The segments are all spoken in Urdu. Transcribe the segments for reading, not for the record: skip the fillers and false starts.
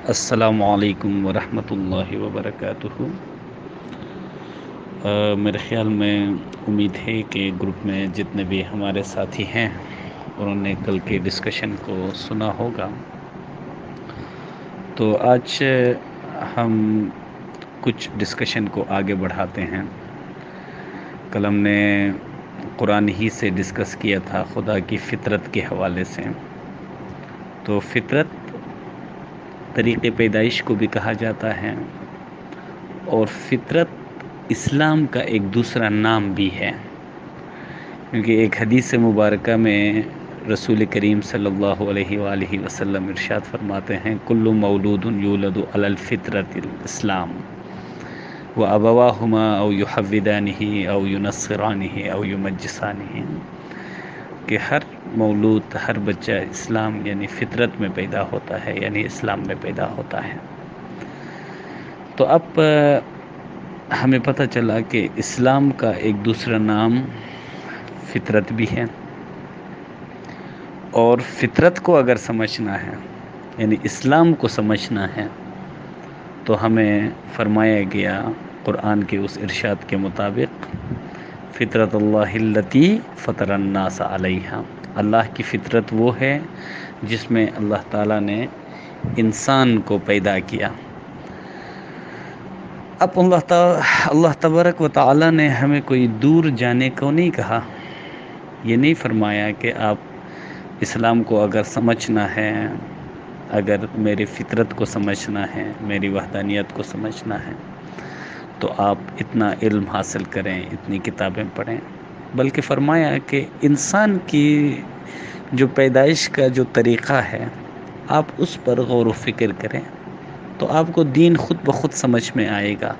السلام علیکم ورحمۃ اللہ وبرکاتہ۔ میرے خیال میں امید ہے کہ گروپ میں جتنے بھی ہمارے ساتھی ہیں انہوں نے کل کے ڈسکشن کو سنا ہوگا۔ تو آج ہم کچھ ڈسکشن کو آگے بڑھاتے ہیں۔ کل ہم نے قرآن ہی سے ڈسکس کیا تھا خدا کی فطرت کے حوالے سے۔ تو فطرت طریقے پیدائش کو بھی کہا جاتا ہے، اور فطرت اسلام کا ایک دوسرا نام بھی ہے، کیونکہ ایک حدیث مبارکہ میں رسول کریم صلی اللہ علیہ وآلہ وسلم ارشاد فرماتے ہیں: کل مولود یولد علی الفطرۃ الاسلام وابواہما او یحودانہ او ینصرانہ او یمجسانہ، کہ ہر مولود، ہر بچہ اسلام یعنی فطرت میں پیدا ہوتا ہے، یعنی اسلام میں پیدا ہوتا ہے۔ تو اب ہمیں پتہ چلا کہ اسلام کا ایک دوسرا نام فطرت بھی ہے، اور فطرت کو اگر سمجھنا ہے یعنی اسلام کو سمجھنا ہے تو ہمیں فرمایا گیا قرآن کے اس ارشاد کے مطابق: فطرت اللہ التی فطر الناس علیہا، اللہ کی فطرت وہ ہے جس میں اللہ تعالیٰ نے انسان کو پیدا کیا۔ اب اللہ تبارک و تعالیٰ نے ہمیں کوئی دور جانے کو نہیں کہا، یہ نہیں فرمایا کہ آپ اسلام کو اگر سمجھنا ہے، اگر میری فطرت کو سمجھنا ہے، میری وحدانیت کو سمجھنا ہے تو آپ اتنا علم حاصل کریں، اتنی کتابیں پڑھیں، بلکہ فرمایا کہ انسان کی جو پیدائش کا جو طریقہ ہے آپ اس پر غور و فکر کریں تو آپ کو دین خود بخود سمجھ میں آئے گا،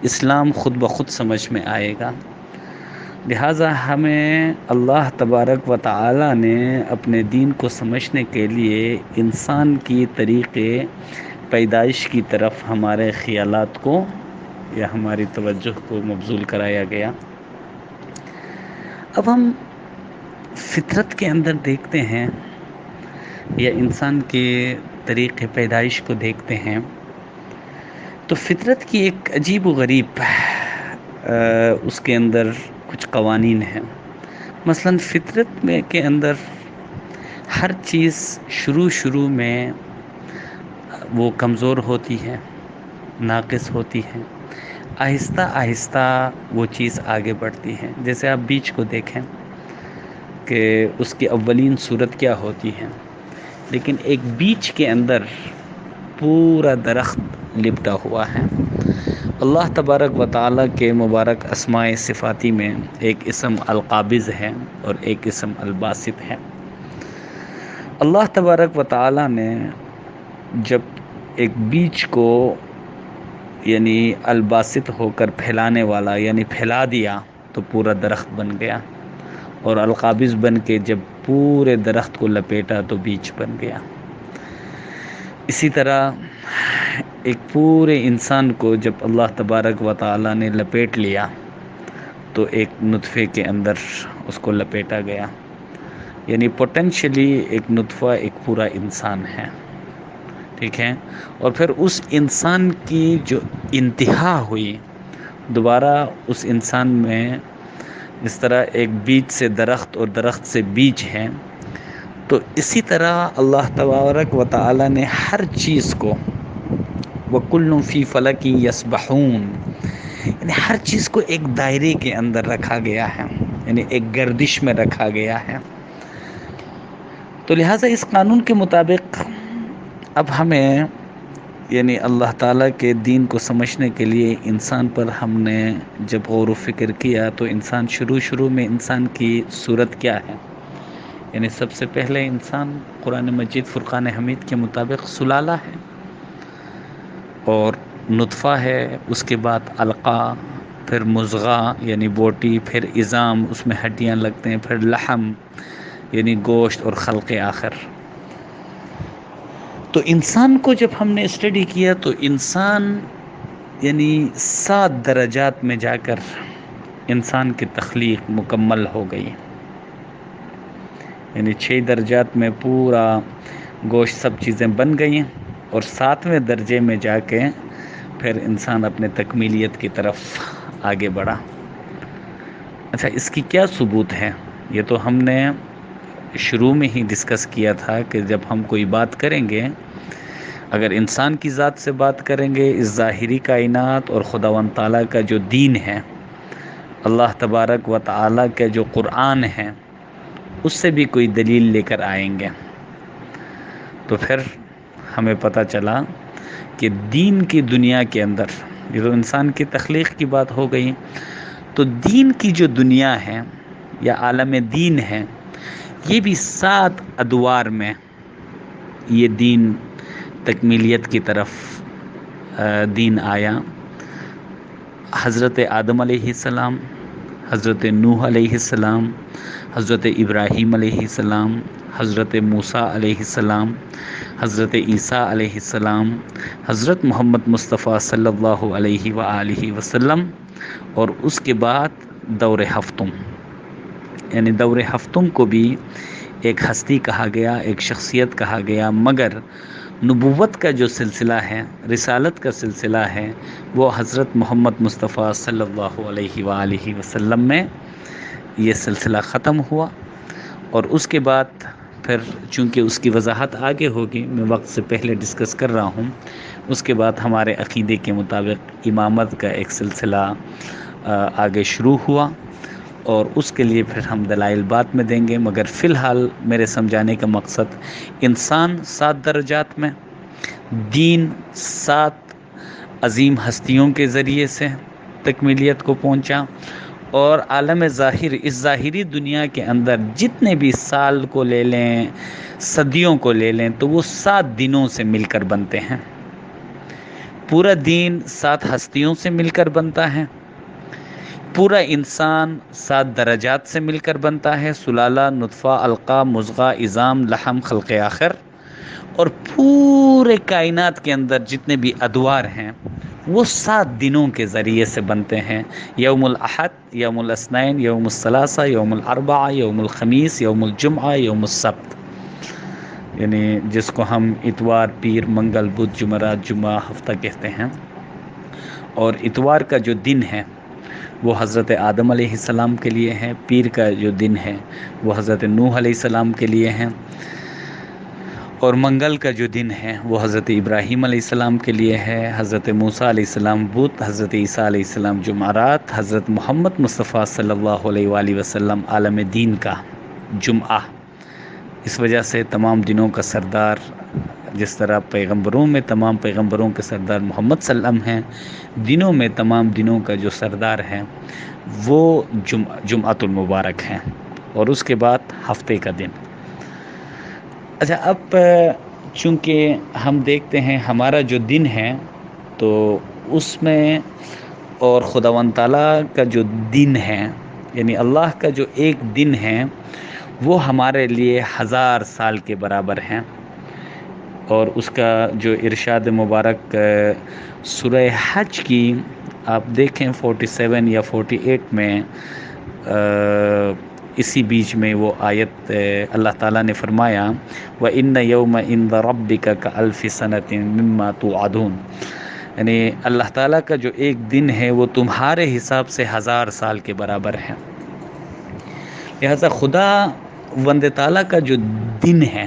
اسلام خود بخود سمجھ میں آئے گا۔ لہٰذا ہمیں اللہ تبارک و تعالی نے اپنے دین کو سمجھنے کے لیے انسان کی طریقے پیدائش کی طرف ہمارے خیالات کو یا ہماری توجہ کو مبذول کرایا گیا۔ اب ہم فطرت کے اندر دیکھتے ہیں یا انسان کے طریقے پیدائش کو دیکھتے ہیں تو فطرت کی ایک عجیب و غریب اس کے اندر کچھ قوانین ہیں۔ مثلا فطرت میں کے اندر ہر چیز شروع میں وہ کمزور ہوتی ہے، ناقص ہوتی ہے، آہستہ آہستہ وہ چیز آگے بڑھتی ہے۔ جیسے آپ بیج کو دیکھیں کہ اس کی اولین صورت کیا ہوتی ہے، لیکن ایک بیج کے اندر پورا درخت لپٹا ہوا ہے۔ اللہ تبارک و تعالیٰ کے مبارک اسماء صفاتی میں ایک اسم القابض ہے اور ایک اسم الباسط ہے۔ اللہ تبارک و تعالیٰ نے جب ایک بیج کو یعنی الباسط ہو کر پھیلانے والا یعنی پھیلا دیا تو پورا درخت بن گیا، اور القابض بن کے جب پورے درخت کو لپیٹا تو بیج بن گیا۔ اسی طرح ایک پورے انسان کو جب اللہ تبارک و تعالیٰ نے لپیٹ لیا تو ایک نطفے کے اندر اس کو لپیٹا گیا، یعنی پوٹینشلی ایک نطفہ ایک پورا انسان ہے، ٹھیک ہے۔ اور پھر اس انسان کی جو انتہا ہوئی، دوبارہ اس انسان میں اس طرح ایک بیج سے درخت اور درخت سے بیج ہے، تو اسی طرح اللہ تبارک و تعالی نے ہر چیز کو وَكُلٌّ فِي فَلَكٍ يَسْبَحُونَ، یعنی ہر چیز کو ایک دائرے کے اندر رکھا گیا ہے، یعنی ایک گردش میں رکھا گیا ہے۔ تو لہٰذا اس قانون کے مطابق اب ہمیں یعنی اللہ تعالیٰ کے دین کو سمجھنے کے لیے انسان پر ہم نے جب غور و فکر کیا تو انسان شروع میں انسان کی صورت کیا ہے، یعنی سب سے پہلے انسان قرآن مجید فرقان حمید کے مطابق سلالہ ہے، اور نطفہ ہے، اس کے بعد علقہ، پھر مضغہ یعنی بوٹی، پھر عظام اس میں ہڈیاں لگتے ہیں، پھر لحم یعنی گوشت، اور خلق آخر۔ تو انسان کو جب ہم نے اسٹڈی کیا تو انسان یعنی 7 درجات میں جا کر انسان کی تخلیق مکمل ہو گئی، یعنی 6 درجات میں پورا گوشت سب چیزیں بن گئی ہیں، اور 7ویں درجے میں جا کے پھر انسان اپنے تکمیلیت کی طرف آگے بڑھا۔ اچھا، اس کی کیا ثبوت ہے؟ یہ تو ہم نے شروع میں ہی ڈسکس کیا تھا کہ جب ہم کوئی بات کریں گے، اگر انسان کی ذات سے بات کریں گے، اس ظاہری کائنات اور خداوند تعالیٰ کا جو دین ہے، اللہ تبارک و تعالیٰ کا جو قرآن ہے، اس سے بھی کوئی دلیل لے کر آئیں گے، تو پھر ہمیں پتہ چلا کہ دین کی دنیا کے اندر، یہ تو انسان کی تخلیق کی بات ہو گئی، تو دین کی جو دنیا ہے یا عالم دین ہے، یہ بھی 7 ادوار میں یہ دین تکمیلیت کی طرف دین آیا۔ حضرت آدم علیہ السلام، حضرت نوح علیہ السلام، حضرت ابراہیم علیہ السلام، حضرت موسیٰ علیہ السلام، حضرت عیسیٰ علیہ السلام، حضرت محمد مصطفیٰ صلی اللہ علیہ وآلہ وسلم، اور اس کے بعد دور ہفتم، یعنی دور ہفتم کو بھی ایک ہستی کہا گیا، ایک شخصیت کہا گیا، مگر نبوت کا جو سلسلہ ہے، رسالت کا سلسلہ ہے، وہ حضرت محمد مصطفیٰ صلی اللہ علیہ وآلہ وسلم میں یہ سلسلہ ختم ہوا۔ اور اس کے بعد پھر چونکہ اس کی وضاحت آگے ہوگی، میں وقت سے پہلے ڈسکس کر رہا ہوں، اس کے بعد ہمارے عقیدے کے مطابق امامت کا ایک سلسلہ آگے شروع ہوا، اور اس کے لیے پھر ہم دلائل بعد میں دیں گے، مگر فی الحال میرے سمجھانے کا مقصد، انسان 7 درجات میں، دین 7 عظیم ہستیوں کے ذریعے سے تکمیلیت کو پہنچا، اور عالم ظاہر، اس ظاہری دنیا کے اندر جتنے بھی سال کو لے لیں، صدیوں کو لے لیں، تو وہ 7 دنوں سے مل کر بنتے ہیں۔ پورا دین 7 ہستیوں سے مل کر بنتا ہے، پورا انسان 7 درجات سے مل کر بنتا ہے، سلالہ، نطفہ، علقہ، مضغہ، عظام، لحم، خلق آخر، اور پورے کائنات کے اندر جتنے بھی ادوار ہیں وہ 7 دنوں کے ذریعے سے بنتے ہیں، یوم الاحد، یوم الاثنین، یوم الثلاثہ، یوم الاربعہ، یوم الخمیس، یوم الجمعہ، یوم السبت، یعنی جس کو ہم اتوار، پیر، منگل، بدھ، جمعرات، جمعہ، ہفتہ کہتے ہیں۔ اور اتوار کا جو دن ہے وہ حضرت آدم علیہ السلام کے لیے ہے، پیر کا جو دن ہے وہ حضرت نوح علیہ السلام کے لیے ہے، اور منگل کا جو دن ہے وہ حضرت ابراہیم علیہ السلام کے لیے ہے، حضرت موسیٰ علیہ السلام بدھ، حضرت عیسیٰ علیہ السلام جمعرات، حضرت محمد مصطفیٰ صلی اللہ علیہ وآلہ وسلم عالم دین کا جمعہ۔ اس وجہ سے تمام دنوں کا سردار، جس طرح پیغمبروں میں تمام پیغمبروں کے سردار محمد صلی اللہ علیہ وسلم ہیں، دنوں میں تمام دنوں کا جو سردار ہے وہ جمعۃ المبارک ہیں، اور اس کے بعد ہفتے کا دن۔ اچھا، اب چونکہ ہم دیکھتے ہیں ہمارا جو دن ہے تو اس میں، اور خداوند تعالیٰ کا جو دن ہے، یعنی اللہ کا جو ایک دن ہے وہ ہمارے لیے 1000 سال کے برابر ہیں، اور اس کا جو ارشاد مبارک سورہ حج کی آپ دیکھیں 47 یا 48 میں، اسی بیچ میں وہ آیت اللہ تعالیٰ نے فرمایا وَإِنَّ يَوْمَ عِنْدَ رَبِّكَ كَأَلْفِ سَنَةٍ مِّمَّا تُوعَدُونَ، یعنی اللہ تعالیٰ کا جو ایک دن ہے وہ تمہارے حساب سے 1000 سال کے برابر ہے۔ لہذا خدا وند تعالیٰ کا جو دن ہے،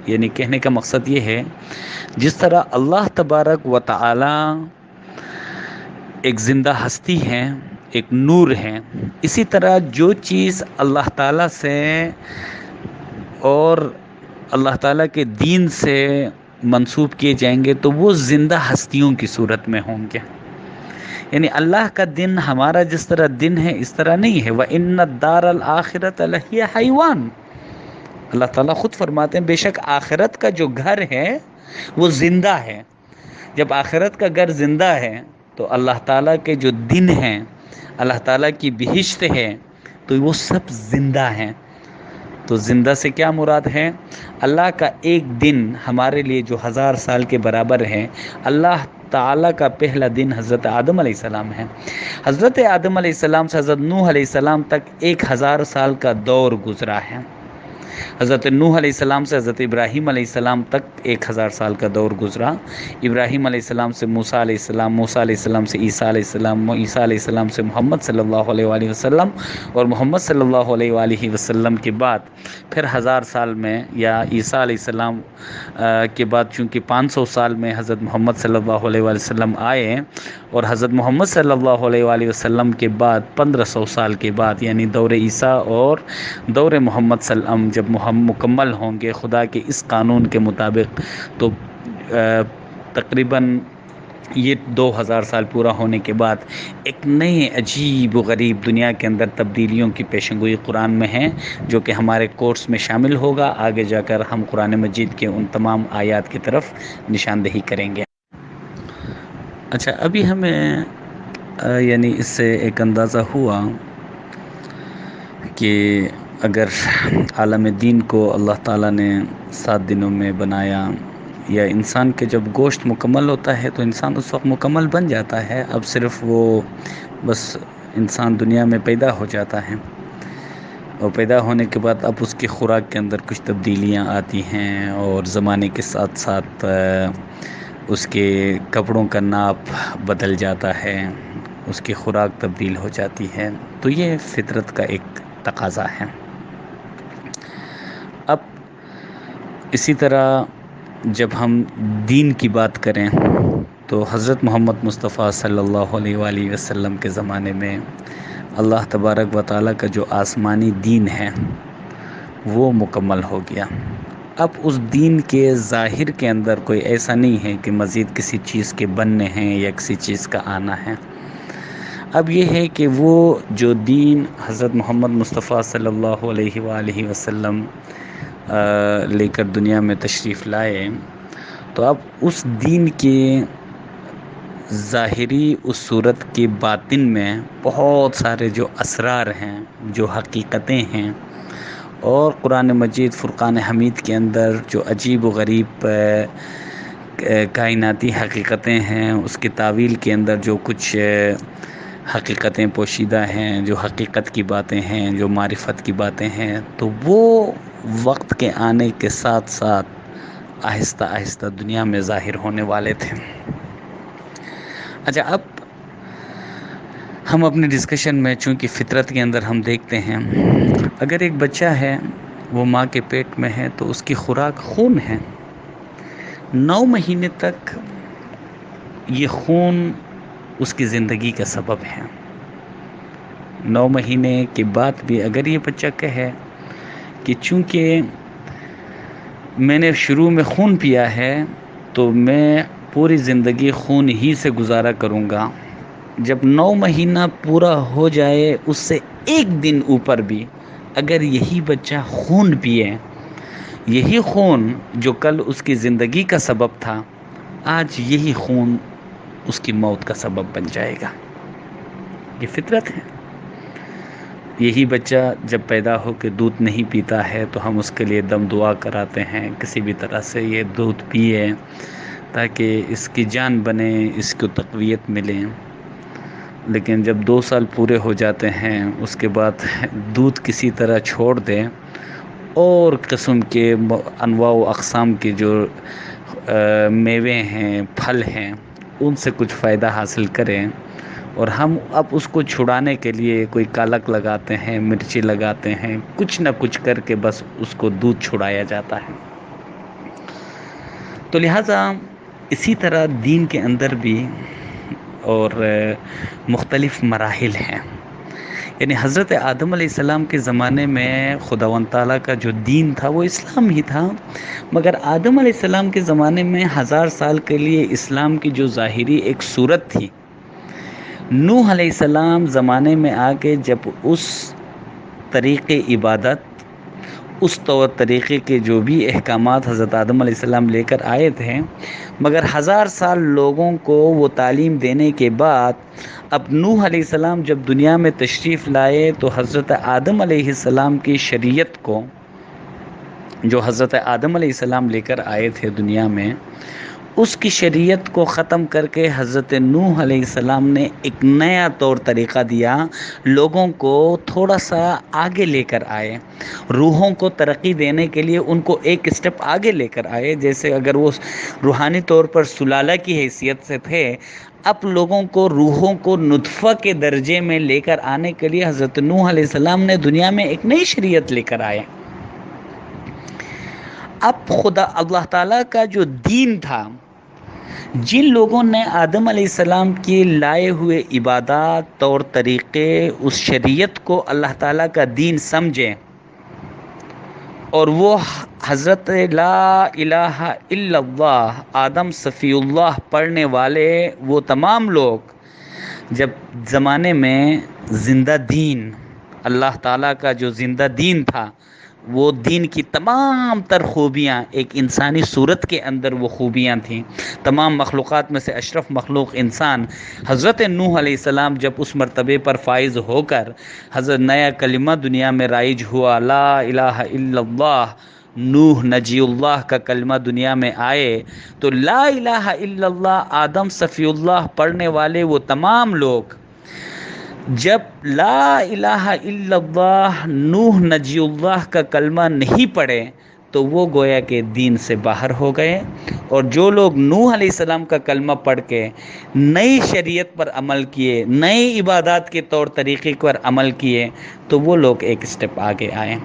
یعنی کہنے کا مقصد یہ ہے، جس طرح اللہ تبارک و تعالی ایک زندہ ہستی ہے، ایک نور ہے، اسی طرح جو چیز اللہ تعالیٰ سے اور اللہ تعالیٰ کے دین سے منسوب کیے جائیں گے تو وہ زندہ ہستیوں کی صورت میں ہوں گے۔ یعنی اللہ کا دن ہمارا جس طرح دن ہے اس طرح نہیں ہے۔ وَإِنَّ الدَّارَ الْآخِرَةَ لَهِيَ حَيْوَانٌ، اللہ تعالیٰ خود فرماتے ہیں بے شک آخرت کا جو گھر ہے وہ زندہ ہے۔ جب آخرت کا گھر زندہ ہے تو اللہ تعالیٰ کے جو دن ہیں، اللہ تعالیٰ کی بہشت ہے، تو وہ سب زندہ ہیں۔ تو زندہ سے کیا مراد ہے؟ اللہ کا ایک دن ہمارے لیے جو 1000 سال کے برابر ہے۔ اللہ تعالیٰ کا پہلا دن حضرت آدم علیہ السلام ہے۔ حضرت آدم علیہ السلام سے حضرت نوح علیہ السلام تک 1000 سال کا دور گزرا ہے۔ حضرت نوح علیہ السلام سے حضرت ابراہیم علیہ السلام تک 1000 سال کا دور گزرا، ابراہیم علیہ السلام سے موسیٰ علیہ السلام، موسیٰ علیہ السلام سے عیسیٰ علیہ السلام، عیسیٰ علیہ السلام سے محمد صلی اللہ علیہ وآلہ وسلم، اور محمد صلی اللہ علیہ وآلہ وسلم کے بعد پھر 1000 سال میں یا عیسیٰ علیہ السلام کے بعد چونکہ 500 سال میں حضرت محمد صلی اللہ علیہ وآلہ وسلم آئے، اور حضرت محمد صلی اللہ علیہ وآلہ وسلم کے بعد 1500 سال کے بعد یعنی دور عیسیٰ اور دور محمد صلی اللہ علیہ وسلم جب مکمل ہوں گے خدا کے اس قانون کے مطابق، تو تقریباً یہ 2000 سال پورا ہونے کے بعد ایک نئے عجیب و غریب دنیا کے اندر تبدیلیوں کی پیشنگوئی قرآن میں ہے، جو کہ ہمارے کورس میں شامل ہوگا۔ آگے جا کر ہم قرآن مجید کے ان تمام آیات کی طرف نشاندہی کریں گے۔ اچھا، ابھی ہمیں یعنی اس سے ایک اندازہ ہوا کہ اگر عالم دین کو اللہ تعالیٰ نے 7 دنوں میں بنایا، یا انسان کے جب گوشت مکمل ہوتا ہے تو انسان اس وقت مکمل بن جاتا ہے، اب صرف وہ بس انسان دنیا میں پیدا ہو جاتا ہے، اور پیدا ہونے کے بعد اب اس کی خوراک کے اندر کچھ تبدیلیاں آتی ہیں، اور زمانے کے ساتھ ساتھ اس کے کپڑوں کا ناپ بدل جاتا ہے، اس کی خوراک تبدیل ہو جاتی ہے، تو یہ فطرت کا ایک تقاضا ہے۔ اب اسی طرح جب ہم دین کی بات کریں تو حضرت محمد مصطفیٰ صلی اللہ علیہ وآلہ وسلم کے زمانے میں اللہ تبارک و تعالیٰ کا جو آسمانی دین ہے وہ مکمل ہو گیا۔ اب اس دین کے ظاہر کے اندر کوئی ایسا نہیں ہے کہ مزید کسی چیز کے بننے ہیں یا کسی چیز کا آنا ہے۔ اب یہ ہے کہ وہ جو دین حضرت محمد مصطفیٰ صلی اللہ علیہ وآلہ وسلم لے کر دنیا میں تشریف لائے، تو اب اس دین کے ظاہری اس صورت کے باطن میں بہت سارے جو اسرار ہیں، جو حقیقتیں ہیں، اور قرآن مجید فرقان حمید کے اندر جو عجیب و غریب کائناتی حقیقتیں ہیں، اس کی تعویل کے اندر جو کچھ حقیقتیں پوشیدہ ہیں، جو حقیقت کی باتیں ہیں، جو معرفت کی باتیں ہیں، تو وہ وقت کے آنے کے ساتھ ساتھ آہستہ آہستہ دنیا میں ظاہر ہونے والے تھے۔ اچھا، اب ہم اپنے ڈسکشن میں چونکہ فطرت کے اندر ہم دیکھتے ہیں، اگر ایک بچہ ہے وہ ماں کے پیٹ میں ہے تو اس کی خوراک خون ہے۔ 9 مہینے تک یہ خون اس کی زندگی کا سبب ہے۔ 9 مہینے کے بعد بھی اگر یہ بچہ کہے کہ چونکہ میں نے شروع میں خون پیا ہے تو میں پوری زندگی خون ہی سے گزارا کروں گا، جب 9 مہینہ پورا ہو جائے اس سے 1 دن اوپر بھی اگر یہی بچہ خون پیے، یہی خون جو کل اس کی زندگی کا سبب تھا، آج یہی خون اس کی موت کا سبب بن جائے گا۔ یہ فطرت ہے۔ یہی بچہ جب پیدا ہو کے دودھ نہیں پیتا ہے تو ہم اس کے لیے دم دعا کراتے ہیں کسی بھی طرح سے یہ دودھ پیے تاکہ اس کی جان بنے، اس کو تقویت ملے۔ لیکن جب 2 سال پورے ہو جاتے ہیں اس کے بعد دودھ کسی طرح چھوڑ دیں اور قسم کے انواع و اقسام کے جو میوے ہیں، پھل ہیں، ان سے کچھ فائدہ حاصل کریں، اور ہم اب اس کو چھڑانے کے لیے کوئی کالک لگاتے ہیں، مرچی لگاتے ہیں، کچھ نہ کچھ کر کے بس اس کو دودھ چھڑایا جاتا ہے۔ تو لہٰذا اسی طرح دین کے اندر بھی اور مختلف مراحل ہیں۔ یعنی حضرت آدم علیہ السلام کے زمانے میں خداوند تعالیٰ کا جو دین تھا وہ اسلام ہی تھا، مگر آدم علیہ السلام کے زمانے میں 1000 سال کے لیے اسلام کی جو ظاہری ایک صورت تھی، نوح علیہ السلام زمانے میں آ کے جب اس طریقے عبادت، اس طور طریقے کے جو بھی احکامات حضرت آدم علیہ السلام لے کر آئے تھے، مگر 1000 سال لوگوں کو وہ تعلیم دینے کے بعد اب نوح علیہ السلام جب دنیا میں تشریف لائے تو حضرت آدم علیہ السلام کی شریعت کو جو حضرت آدم علیہ السلام لے کر آئے تھے دنیا میں، اس کی شریعت کو ختم کر کے حضرت نوح علیہ السلام نے ایک نیا طور طریقہ دیا، لوگوں کو تھوڑا سا آگے لے کر آئے، روحوں کو ترقی دینے کے لیے ان کو ایک اسٹیپ آگے لے کر آئے۔ جیسے اگر وہ روحانی طور پر سلالہ کی حیثیت سے تھے، اب لوگوں کو روحوں کو نطفہ کے درجے میں لے کر آنے کے لیے حضرت نوح علیہ السلام نے دنیا میں ایک نئی شریعت لے کر آئے۔ اب خدا اللہ تعالیٰ کا جو دین تھا، جن لوگوں نے آدم علیہ السلام کے لائے ہوئے عبادات، طور طریقے، اس شریعت کو اللہ تعالیٰ کا دین سمجھے، اور وہ حضرت لا الہ الا اللہ آدم صفی اللہ پڑھنے والے وہ تمام لوگ جب زمانے میں زندہ دین، اللہ تعالیٰ کا جو زندہ دین تھا، وہ دین کی تمام تر خوبیاں ایک انسانی صورت کے اندر وہ خوبیاں تھیں، تمام مخلوقات میں سے اشرف مخلوق انسان حضرت نوح علیہ السلام جب اس مرتبے پر فائز ہو کر حضرت نیا کلمہ دنیا میں رائج ہوا، لا الہ الا اللہ، نوح نجی اللہ کا کلمہ دنیا میں آئے، تو لا الہ الا اللہ آدم صفی اللہ پڑھنے والے وہ تمام لوگ جب لا الہ الا اللہ نوح نجی اللہ کا کلمہ نہیں پڑھے تو وہ گویا کہ دین سے باہر ہو گئے، اور جو لوگ نوح علیہ السلام کا کلمہ پڑھ کے نئی شریعت پر عمل کیے، نئی عبادات کے طور طریقے پر عمل کیے، تو وہ لوگ ایک اسٹیپ آگے آئے۔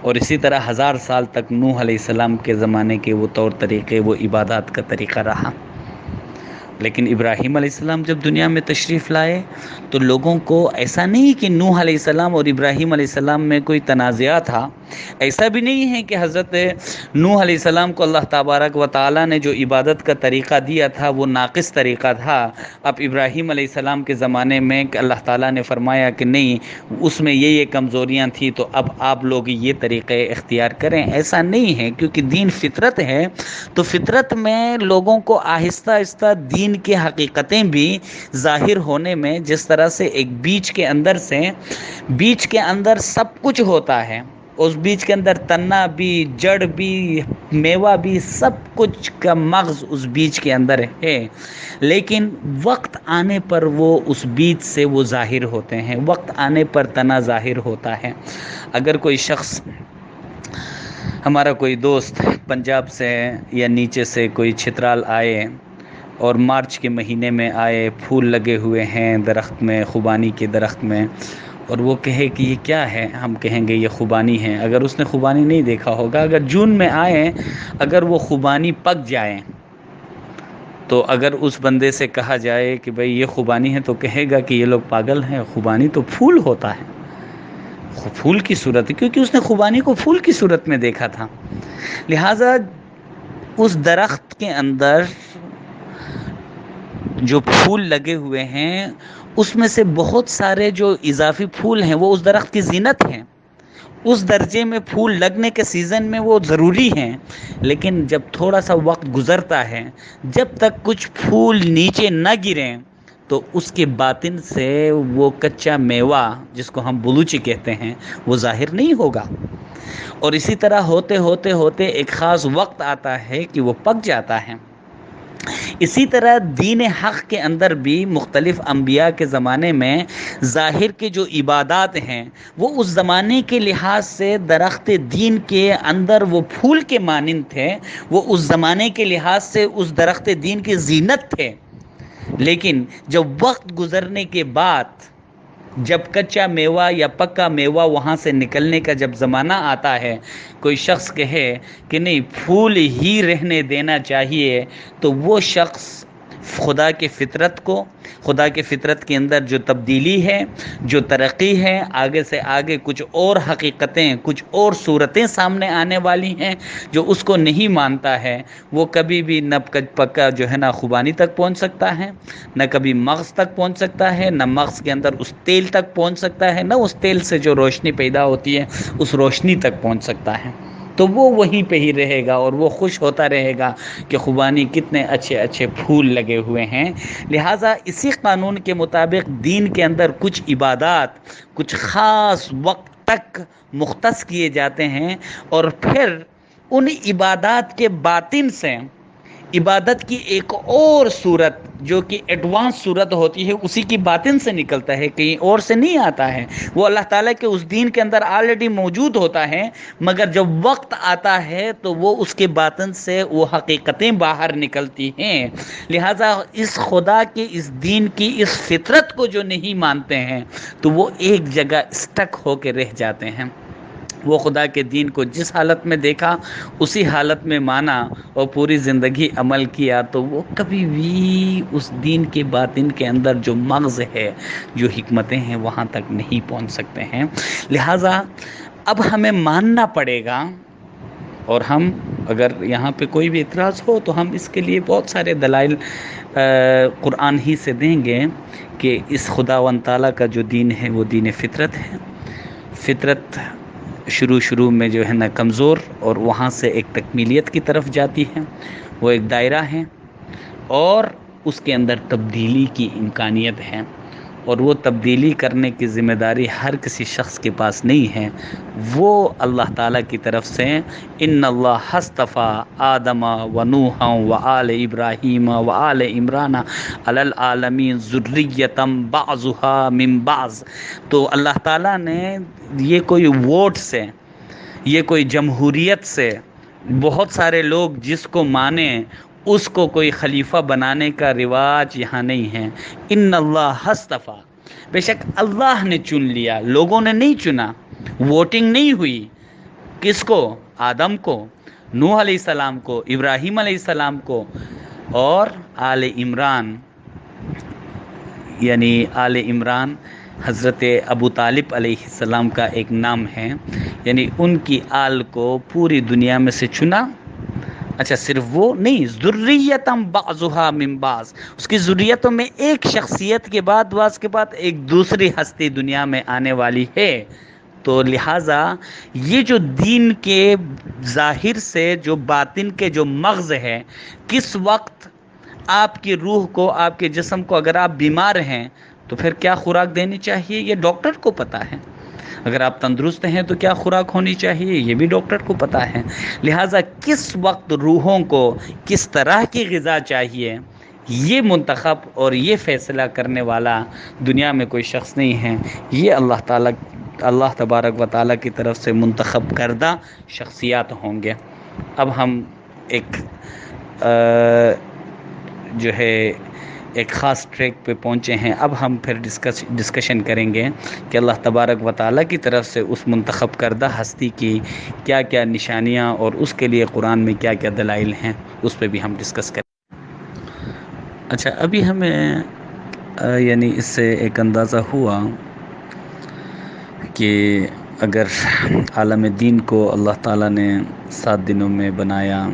اور اسی طرح 1000 سال تک نوح علیہ السلام کے زمانے کے وہ طور طریقے، وہ عبادات کا طریقہ رہا۔ لیکن ابراہیم علیہ السلام جب دنیا میں تشریف لائے تو لوگوں کو ایسا نہیں کہ نوح علیہ السلام اور ابراہیم علیہ السلام میں کوئی تنازعہ تھا، ایسا بھی نہیں ہے کہ حضرت نوح علیہ السلام کو اللہ تبارک و تعالیٰ نے جو عبادت کا طریقہ دیا تھا وہ ناقص طریقہ تھا، اب ابراہیم علیہ السلام کے زمانے میں اللہ تعالیٰ نے فرمایا کہ نہیں، اس میں یہ کمزوریاں تھیں تو اب آپ لوگ یہ طریقے اختیار کریں، ایسا نہیں ہے، کیونکہ دین فطرت ہے، تو فطرت میں لوگوں کو آہستہ آہستہ دین کی حقیقتیں بھی ظاہر ہونے میں، جس طرح سے ایک بیج کے اندر سب کچھ ہوتا ہے، اس بیج کے اندر تنا بھی، جڑ بھی، میوہ بھی، سب کچھ کا مغز اس بیج کے اندر ہے، لیکن وقت آنے پر وہ اس بیج سے وہ ظاہر ہوتے ہیں، وقت آنے پر تنا ظاہر ہوتا ہے۔ اگر کوئی شخص، ہمارا کوئی دوست پنجاب سے یا نیچے سے کوئی چھترال آئے اور مارچ کے مہینے میں آئے، پھول لگے ہوئے ہیں درخت میں، خوبانی کے درخت میں، اور وہ کہے کہ یہ کیا ہے، ہم کہیں گے یہ خوبانی ہے۔ اگر اس نے خوبانی نہیں دیکھا ہوگا، اگر جون میں آئیں، اگر وہ خوبانی پک جائیں، تو اگر اس بندے سے کہا جائے کہ بھئی یہ خوبانی ہے، تو کہے گا کہ یہ لوگ پاگل ہیں، خوبانی تو پھول ہوتا ہے، پھول کی صورت ہے، کیونکہ اس نے خوبانی کو پھول کی صورت میں دیکھا تھا۔ لہٰذا اس درخت کے اندر جو پھول لگے ہوئے ہیں، اس میں سے بہت سارے جو اضافی پھول ہیں وہ اس درخت کی زینت ہیں، اس درجے میں پھول لگنے کے سیزن میں وہ ضروری ہیں، لیکن جب تھوڑا سا وقت گزرتا ہے، جب تک کچھ پھول نیچے نہ گریں تو اس کے باطن سے وہ کچا میوہ، جس کو ہم بلوچی کہتے ہیں، وہ ظاہر نہیں ہوگا، اور اسی طرح ہوتے ہوتے ہوتے ایک خاص وقت آتا ہے کہ وہ پک جاتا ہے۔ اسی طرح دین حق کے اندر بھی مختلف انبیاء کے زمانے میں ظاہر کے جو عبادات ہیں وہ اس زمانے کے لحاظ سے درخت دین کے اندر وہ پھول کے مانند تھے، وہ اس زمانے کے لحاظ سے اس درخت دین کی زینت تھے، لیکن جب وقت گزرنے کے بعد، جب کچا میوہ یا پکا میوہ وہاں سے نکلنے کا جب زمانہ آتا ہے، کوئی شخص کہے کہ نہیں پھول ہی رہنے دینا چاہیے، تو وہ شخص خدا کے فطرت کو، خدا کے فطرت کے اندر جو تبدیلی ہے، جو ترقی ہے، آگے سے آگے کچھ اور حقیقتیں، کچھ اور صورتیں سامنے آنے والی ہیں، جو اس کو نہیں مانتا ہے، وہ کبھی بھی نہ پکا جو ہے نا خوبانی تک پہنچ سکتا ہے، نہ کبھی مغز تک پہنچ سکتا ہے، نہ مغز کے اندر اس تیل تک پہنچ سکتا ہے، نہ اس تیل سے جو روشنی پیدا ہوتی ہے اس روشنی تک پہنچ سکتا ہے، تو وہ وہیں پہ ہی رہے گا اور وہ خوش ہوتا رہے گا کہ خوبانی کتنے اچھے اچھے پھول لگے ہوئے ہیں۔ لہٰذا اسی قانون کے مطابق دین کے اندر کچھ عبادات کچھ خاص وقت تک مختص کیے جاتے ہیں، اور پھر ان عبادات کے باطن سے عبادت کی ایک اور صورت جو کہ ایڈوانس صورت ہوتی ہے اسی کی باطن سے نکلتا ہے، کہیں اور سے نہیں آتا ہے، وہ اللہ تعالیٰ کے اس دین کے اندر آلریڈی موجود ہوتا ہے، مگر جب وقت آتا ہے تو وہ اس کے باطن سے وہ حقیقتیں باہر نکلتی ہیں۔ لہٰذا اس خدا کے اس دین کی اس فطرت کو جو نہیں مانتے ہیں تو وہ ایک جگہ اسٹک ہو کے رہ جاتے ہیں۔ وہ خدا کے دین کو جس حالت میں دیکھا اسی حالت میں مانا اور پوری زندگی عمل کیا تو وہ کبھی بھی اس دین کے باطن کے اندر جو مغز ہے، جو حکمتیں ہیں، وہاں تک نہیں پہنچ سکتے ہیں۔ لہٰذا اب ہمیں ماننا پڑے گا، اور ہم اگر یہاں پہ کوئی بھی اعتراض ہو تو ہم اس کے لیے بہت سارے دلائل قرآن ہی سے دیں گے کہ اس خداوند تعالیٰ کا جو دین ہے وہ دین فطرت ہے۔ فطرت شروع میں جو ہے نا کمزور، اور وہاں سے ایک تکمیلیت کی طرف جاتی ہے، وہ ایک دائرہ ہے، اور اس کے اندر تبدیلی کی امکانیت ہے، اور وہ تبدیلی کرنے کی ذمہ داری ہر کسی شخص کے پاس نہیں ہے، وہ اللہ تعالیٰ کی طرف سے ان اللہ اصطفیٰ آدم و نوح و آل ابراہیم و آل عمران علی العالمین ذریۃ بعضها من بعض۔ تو اللہ تعالیٰ نے یہ کوئی ووٹ سے، یہ کوئی جمہوریت سے بہت سارے لوگ جس کو مانیں اس کو کوئی خلیفہ بنانے کا رواج یہاں نہیں ہے۔ ان اللہ اصطفیٰ، بے شک اللہ نے چن لیا، لوگوں نے نہیں چنا، ووٹنگ نہیں ہوئی۔ کس کو؟ آدم کو، نوح علیہ السلام کو، ابراہیم علیہ السلام کو، اور آل عمران، یعنی آل عمران حضرت ابو طالب علیہ السلام کا ایک نام ہے، یعنی ان کی آل کو پوری دنیا میں سے چنا۔ اچھا صرف وہ نہیں، ذریتم بعضها من بعض، اس کی ذریتوں میں ایک شخصیت کے بعد بعض کے بعد ایک دوسری ہستی دنیا میں آنے والی ہے۔ تو لہٰذا یہ جو دین کے ظاہر سے جو باطن کے جو مغز ہے، کس وقت آپ کی روح کو، آپ کے جسم کو، اگر آپ بیمار ہیں تو پھر کیا خوراک دینی چاہیے یہ ڈاکٹر کو پتہ ہے، اگر آپ تندرست ہیں تو کیا خوراک ہونی چاہیے یہ بھی ڈاکٹر کو پتہ ہے۔ لہٰذا کس وقت روحوں کو کس طرح کی غذا چاہیے، یہ منتخب اور یہ فیصلہ کرنے والا دنیا میں کوئی شخص نہیں ہے، یہ اللہ تبارک و تعالیٰ کی طرف سے منتخب کردہ شخصیات ہوں گے۔ اب ہم ایک جو ہے ایک خاص ٹریک پہ پہنچے ہیں، اب ہم پھر ڈسکشن کریں گے کہ اللہ تبارک و تعالیٰ کی طرف سے اس منتخب کردہ ہستی کی کیا کیا نشانیاں اور اس کے لیے قرآن میں کیا کیا دلائل ہیں، اس پہ بھی ہم ڈسکس کریں۔ اچھا، ابھی ہمیں یعنی اس سے ایک اندازہ ہوا کہ اگر عالم دین کو اللہ تعالیٰ نے 7 دنوں میں بنایا،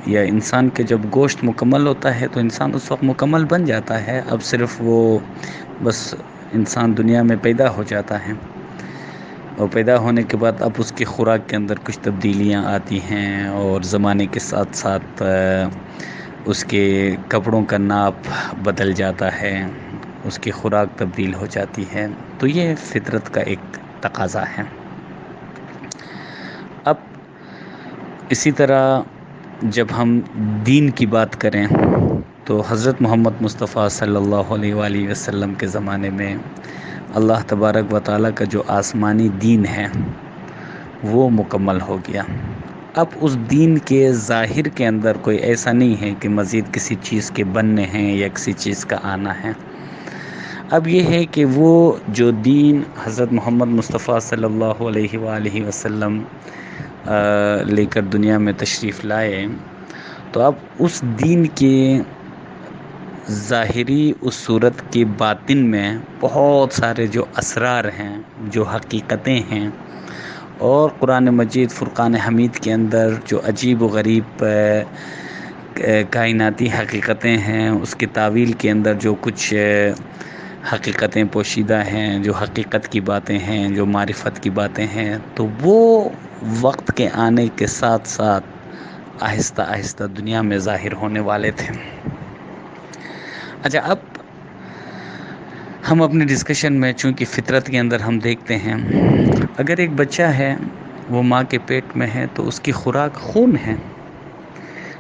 یا انسان کے جب گوشت مکمل ہوتا ہے تو انسان اس وقت مکمل بن جاتا ہے، اب صرف وہ بس انسان دنیا میں پیدا ہو جاتا ہے، اور پیدا ہونے کے بعد اب اس کی خوراک کے اندر کچھ تبدیلیاں آتی ہیں، اور زمانے کے ساتھ ساتھ اس کے کپڑوں کا ناپ بدل جاتا ہے، اس کی خوراک تبدیل ہو جاتی ہے، تو یہ فطرت کا ایک تقاضا ہے۔ اب اسی طرح جب ہم دین کی بات کریں تو حضرت محمد مصطفیٰ صلی اللہ علیہ وآلہ وسلم کے زمانے میں اللہ تبارک و تعالیٰ کا جو آسمانی دین ہے وہ مکمل ہو گیا۔ اب اس دین کے ظاہر کے اندر کوئی ایسا نہیں ہے کہ مزید کسی چیز کے بننے ہیں یا کسی چیز کا آنا ہے۔ اب یہ ہے کہ وہ جو دین حضرت محمد مصطفیٰ صلی اللہ علیہ وآلہ وسلم لے کر دنیا میں تشریف لائے، تو اب اس دین کے ظاہری اس صورت کے باطن میں بہت سارے جو اسرار ہیں، جو حقیقتیں ہیں، اور قرآن مجید فرقان حمید کے اندر جو عجیب و غریب کائناتی حقیقتیں ہیں، اس کی تعویل کے اندر جو کچھ حقیقتیں پوشیدہ ہیں، جو حقیقت کی باتیں ہیں، جو معرفت کی باتیں ہیں، تو وہ وقت کے آنے کے ساتھ ساتھ آہستہ آہستہ دنیا میں ظاہر ہونے والے تھے۔ اچھا، اب ہم اپنے ڈسکشن میں چونکہ فطرت کے اندر ہم دیکھتے ہیں، اگر ایک بچہ ہے وہ ماں کے پیٹ میں ہے تو اس کی خوراک خون ہے،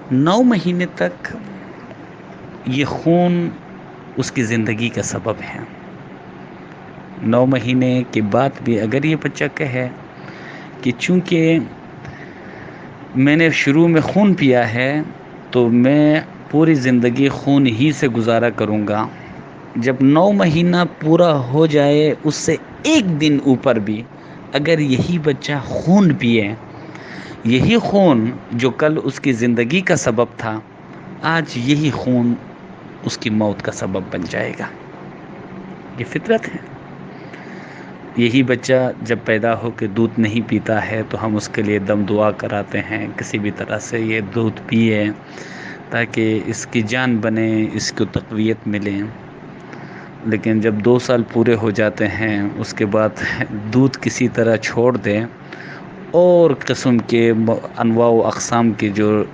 9 مہینے تک یہ خون اس کی زندگی کا سبب ہے. 9 مہینے کے بعد بھی اگر یہ بچہ کہے کہ چونکہ میں نے شروع میں خون پیا ہے تو میں پوری زندگی خون ہی سے گزارا کروں گا، جب 9 مہینہ پورا ہو جائے اس سے ایک دن اوپر بھی اگر یہی بچہ خون پیے، یہی خون جو کل اس کی زندگی کا سبب تھا، آج یہی خون اس کی موت کا سبب بن جائے گا. یہ فطرت ہے. یہی بچہ جب پیدا ہو کے دودھ نہیں پیتا ہے تو ہم اس کے لیے دم دعا کراتے ہیں کسی بھی طرح سے یہ دودھ پیے تاکہ اس کی جان بنے، اس کو تقویت ملے. لیکن جب 2 سال پورے ہو جاتے ہیں اس کے بعد دودھ کسی طرح چھوڑ دیں اور قسم کے انواع و اقسام کے جو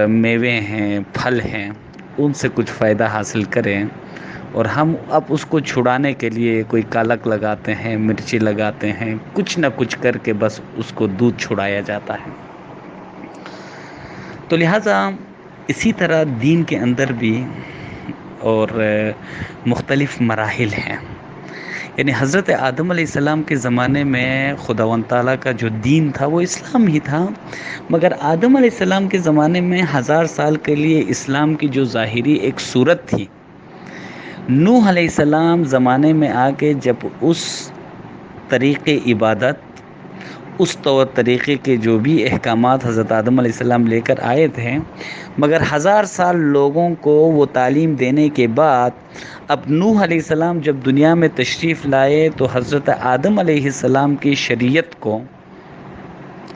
میوے ہیں، پھل ہیں، ان سے کچھ فائدہ حاصل کریں، اور ہم اب اس کو چھڑانے کے لیے کوئی کالک لگاتے ہیں، مرچی لگاتے ہیں، کچھ نہ کچھ کر کے بس اس کو دودھ چھڑایا جاتا ہے. تو لہٰذا اسی طرح دین کے اندر بھی اور مختلف مراحل ہیں. یعنی حضرت آدم علیہ السلام کے زمانے میں خداوند تعالیٰ کا جو دین تھا وہ اسلام ہی تھا، مگر آدم علیہ السلام کے زمانے میں 1000 سال کے لیے اسلام کی جو ظاہری ایک صورت تھی، نوح علیہ السلام زمانے میں آ کے جب اس طریقے عبادت، اس طور طریقے کے جو بھی احکامات حضرت آدم علیہ السلام لے کر آئے تھے، مگر 1000 سال لوگوں کو وہ تعلیم دینے کے بعد اب نوح علیہ السلام جب دنیا میں تشریف لائے تو حضرت آدم علیہ السلام کی شریعت کو،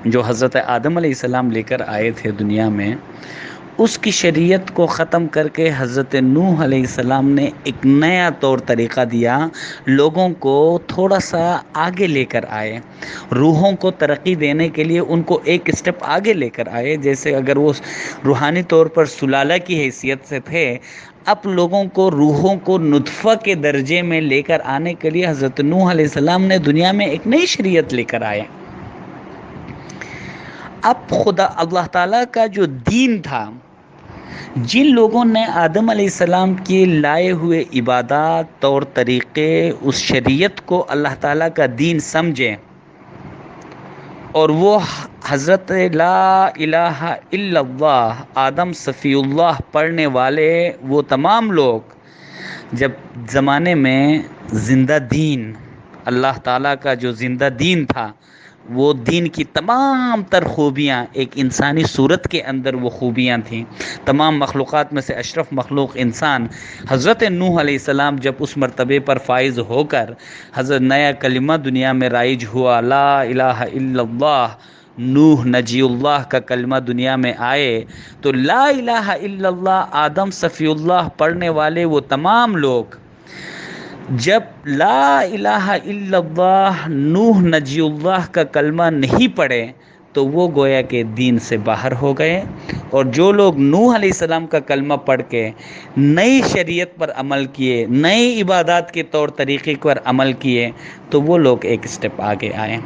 جو حضرت آدم علیہ السلام لے کر آئے تھے دنیا میں، اس کی شریعت کو ختم کر کے حضرت نوح علیہ السلام نے ایک نیا طور طریقہ دیا، لوگوں کو تھوڑا سا آگے لے کر آئے، روحوں کو ترقی دینے کے لیے ان کو ایک اسٹیپ آگے لے کر آئے. جیسے اگر وہ روحانی طور پر سلالہ کی حیثیت سے تھے، اب لوگوں کو روحوں کو نطفہ کے درجے میں لے کر آنے کے لیے حضرت نوح علیہ السلام نے دنیا میں ایک نئی شریعت لے کر آئے. اب خدا اللہ تعالیٰ کا جو دین تھا، جن لوگوں نے آدم علیہ السلام کی لائے ہوئے عبادات، طور طریقے، اس شریعت کو اللہ تعالیٰ کا دین سمجھے، اور وہ حضرت لا الہ الا اللہ آدم صفی اللہ پڑھنے والے وہ تمام لوگ جب زمانے میں زندہ دین، اللہ تعالیٰ کا جو زندہ دین تھا، وہ دین کی تمام تر خوبیاں ایک انسانی صورت کے اندر وہ خوبیاں تھیں. تمام مخلوقات میں سے اشرف مخلوق انسان حضرت نوح علیہ السلام جب اس مرتبے پر فائز ہو کر حضرت نیا کلمہ دنیا میں رائج ہوا، لا الہ الا اللہ، نوح نجی اللہ کا کلمہ دنیا میں آئے، تو لا الہ الا اللہ آدم صفی اللہ پڑھنے والے وہ تمام لوگ جب لا الہ الا اللہ نوح نجی اللہ کا کلمہ نہیں پڑھے تو وہ گویا کہ دین سے باہر ہو گئے، اور جو لوگ نوح علیہ السلام کا کلمہ پڑھ کے نئی شریعت پر عمل کیے، نئی عبادات کے طور طریقے پر عمل کیے، تو وہ لوگ ایک اسٹیپ آگے آئے.